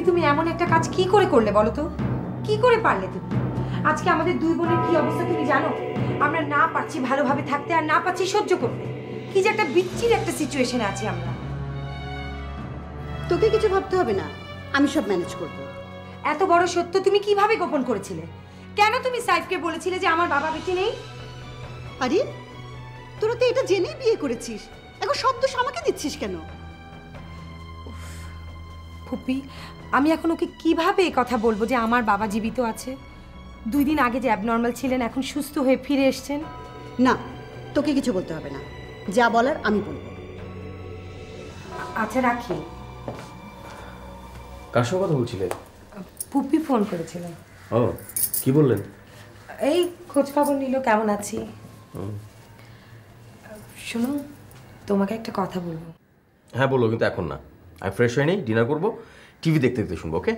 তুমি এমন একটা কাজ কি করে করলে বলো তো? কি করে পারলে তুমি? আজকে আমাদের দুই বোনের কি অবস্থা তুমি জানো? আমরা না পারছি ভালোভাবে থাকতে আর না পারছি সহ্য করতে। কি যে একটা বিচ্ছির একটা সিচুয়েশনে আছি আমরা। তোকে কিছু ভাবতে হবে না, আমি সব ম্যানেজ করব। এত বড় সত্য তুমি কিভাবে গোপন করেছিলে? কেন তুমি সাইফকে বলেছিলে যে আমার বাবা বেঁচে নেই? আরে তোরা তো এটা জেনেই বিয়ে করেছিস, এখন সব দোষ আমাকে দিচ্ছিস কেন? ফুপি, আমি এখন ওকে কিভাবে এই কথা বলবো যে আমার বাবা জীবিত আছে? 2 দিন আগে যে অ্যাবনর্মাল ছিলেন এখন সুস্থ হয়ে ফিরে এসেছেন। না, তোকে কিছু বলতে হবে না, যা বলার আমি বলবো। আচ্ছা রাখি। কার সঙ্গে কথা বলছিলেন? ফুপি ফোন করেছিলেন। ও, কি বললেন? এই খোঁজ খবর নিল কেমন আছি। শোনো, তোমাকে একটা কথা বলবো। হ্যাঁ বলো, কিন্তু এখন না। আমি ফ্রেশ হয়ে নেই, ডিনার করবো, টিভি দেখতে দেখতে শুনবো, ওকে?